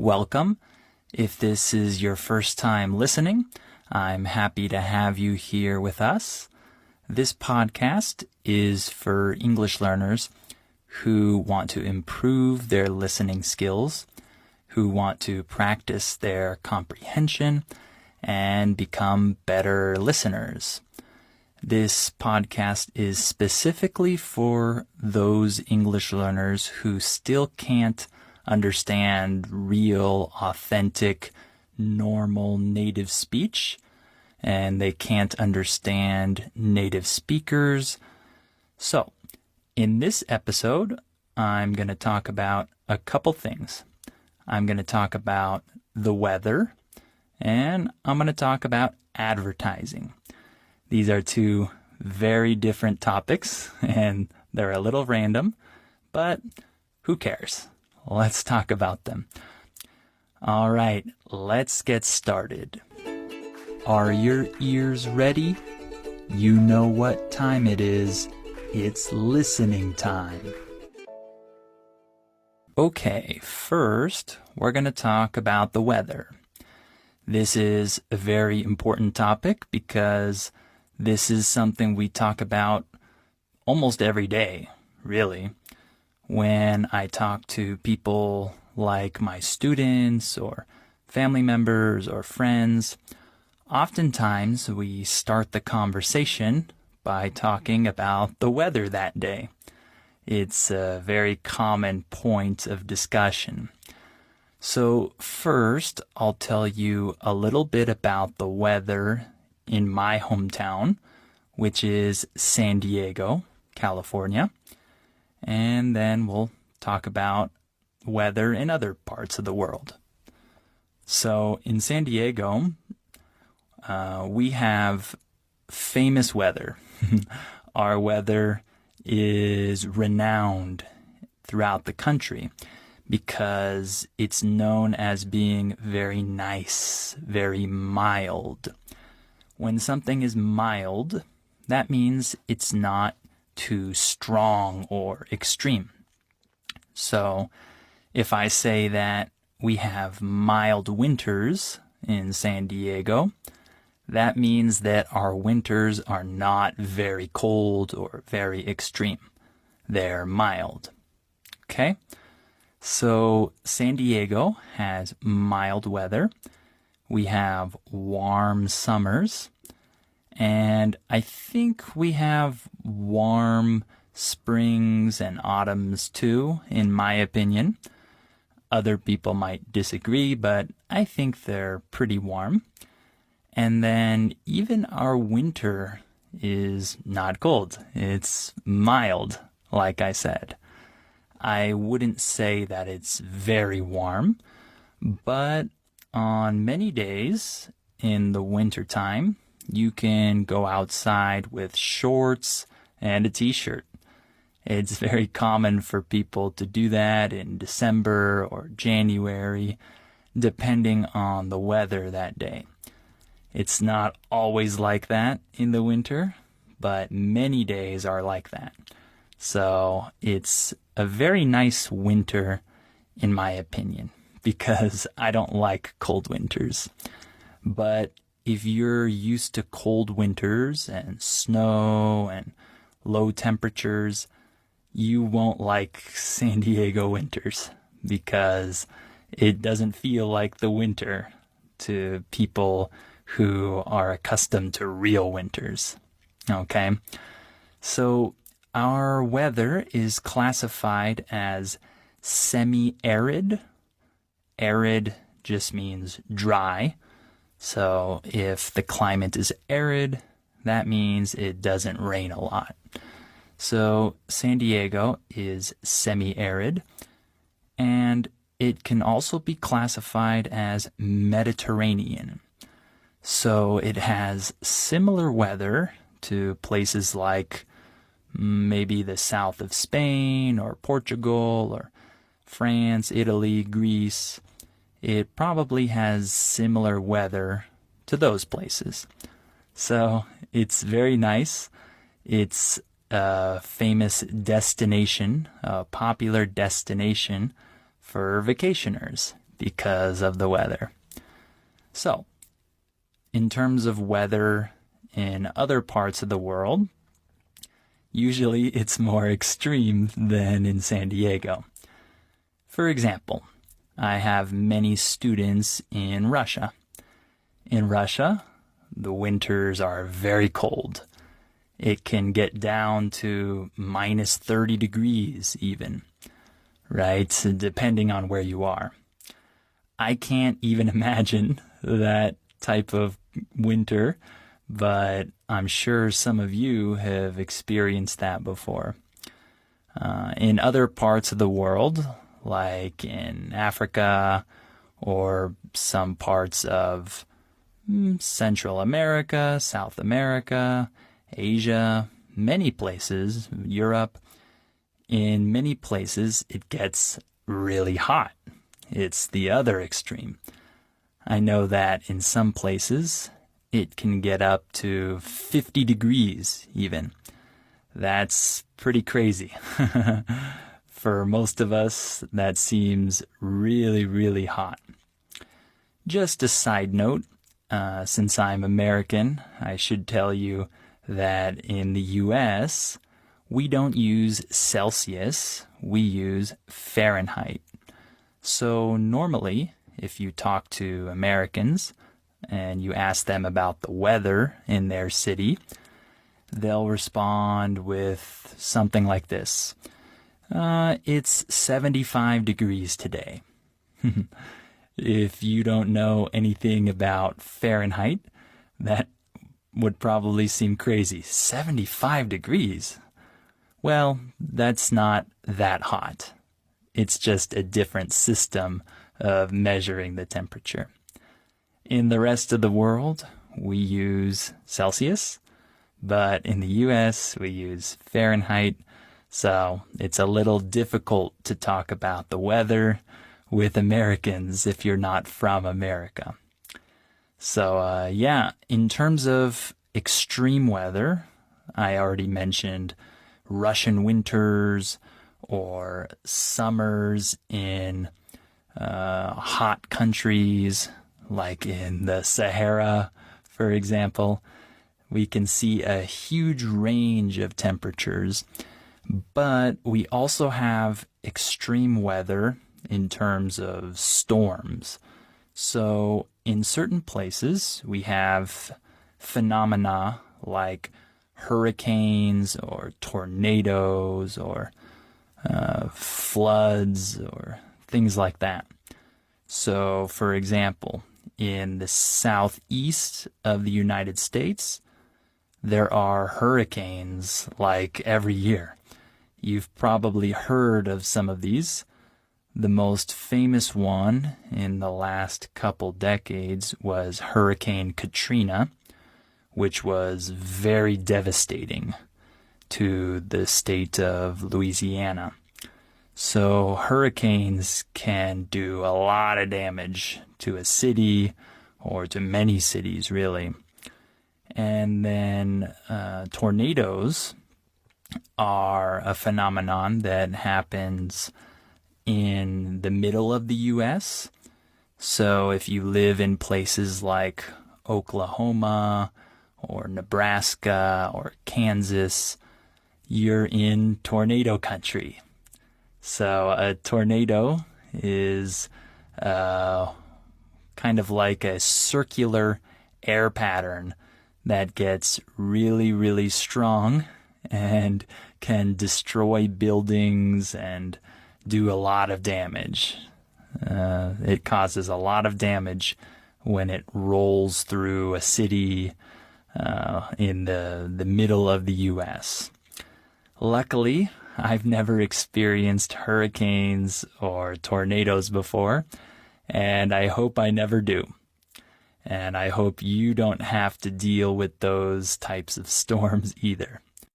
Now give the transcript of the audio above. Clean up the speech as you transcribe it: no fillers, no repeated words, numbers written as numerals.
welcome. If this is your first time listening, I'm happy to have you here with us. This podcast is for English learners who want to improve their listening skills, who want to practice their comprehension, and become better listeners. This podcast is specifically for those English learners who still can't understand real, authentic, normal native speech, and they can't understand native speakers. So, in this episode, I'm going to talk about a couple things. I'm going to talk about the weather, and I'm going to talk about advertising. These are two very different topics, and they're a little random, but who cares? Let's talk about them. All right, let's get started. Are your ears ready? You know what time it is. It's listening time. Okay, first, we're going to talk about the weather. This is a very important topic because this is something we talk about almost every day, really. When I talk to people like my students or family members or friends, oftentimes we start the conversation by talking about the weather that day. It's a very common point of discussion. So first, I'll tell you a little bit about the weather in my hometown, which is San Diego, California. And then we'll talk about weather in other parts of the world. So in San Diego, we have famous weather. Our weather is renowned throughout the country because it's known as being very nice, very mild. When something is mild, that means it's not too strong or extreme. So if I say that we have mild winters in San Diego, that means that our winters are not very cold or very extreme. They're mild. Okay? So San Diego has mild weather. We have warm summers. And I think we have warm springs and autumns too, in my opinion. Other people might disagree, but I think they're pretty warm. And then even our winter is not cold. It's mild, like I said. I wouldn't say that it's very warm, but on many days in the wintertime, you can go outside with shorts and a t-shirt. It's very common for people to do that in December or January, depending on the weather that day. It's not always like that in the winter, but many days are like that. So it's a very nice winter, in my opinion, because I don't like cold winters. But if you're used to cold winters and snow and low temperatures, you won't like San Diego winters because it doesn't feel like the winter to people who are accustomed to real winters. Okay? So our weather is classified as semi-arid. Arid just means dry. So if the climate is arid, that means it doesn't rain a lot. So San Diego is semi-arid, and it can also be classified as Mediterranean. So it has similar weather to places like maybe the south of Spain or Portugal or France, Italy, Greece. It probably has similar weather to those places. So it's very nice. It's a famous destination, a popular destination for vacationers because of the weather. So, in terms of weather in other parts of the world, usually it's more extreme than in San Diego. For example, I have many students in Russia. In Russia, the winters are very cold. It can get down to minus 30 degrees even, right? Depending on where you are. I can't even imagine that type of winter, but I'm sure some of you have experienced that before. In other parts of the world, like in Africa or some parts of Central America, South America, Asia, many places, Europe, in many places it gets really hot. It's the other extreme. I know that in some places it can get up to 50 degrees even. That's pretty crazy. For most of us, that seems really, really hot. Just a side note, since I'm American, I should tell you that in the US, we don't use Celsius, we use Fahrenheit. So normally, if you talk to Americans and you ask them about the weather in their city, they'll respond with something like this. It's 75 degrees today. If you don't know anything about Fahrenheit, that would probably seem crazy. 75 degrees? Well, that's not that hot. It's just a different system of measuring the temperature. In the rest of the world, we use Celsius, but in the US, we use Fahrenheit. So it's a little difficult to talk about the weather with Americans if you're not from America. So in terms of extreme weather, I already mentioned Russian winters or summers in hot countries like in the Sahara, for example. We can see a huge range of temperatures, but we also have extreme weather in terms of storms. So in certain places, we have phenomena like hurricanes or tornadoes or floods or things like that. So, for example, in the southeast of the United States, there are hurricanes like every year. You've probably heard of some of these. The most famous one in the last couple decades was Hurricane Katrina, which was very devastating to the state of Louisiana. So hurricanes can do a lot of damage to a city or to many cities, really. And then tornadoes are a phenomenon that happens in the middle of the U.S. So if you live in places like Oklahoma or Nebraska or Kansas, you're in tornado country. So a tornado is kind of like a circular air pattern that gets really, really strong and can destroy buildings and do a lot of damage. It causes a lot of damage when it rolls through a city in the middle of the U.S. Luckily, I've never experienced hurricanes or tornadoes before, and I hope I never do. And I hope you don't have to deal with those types of storms either.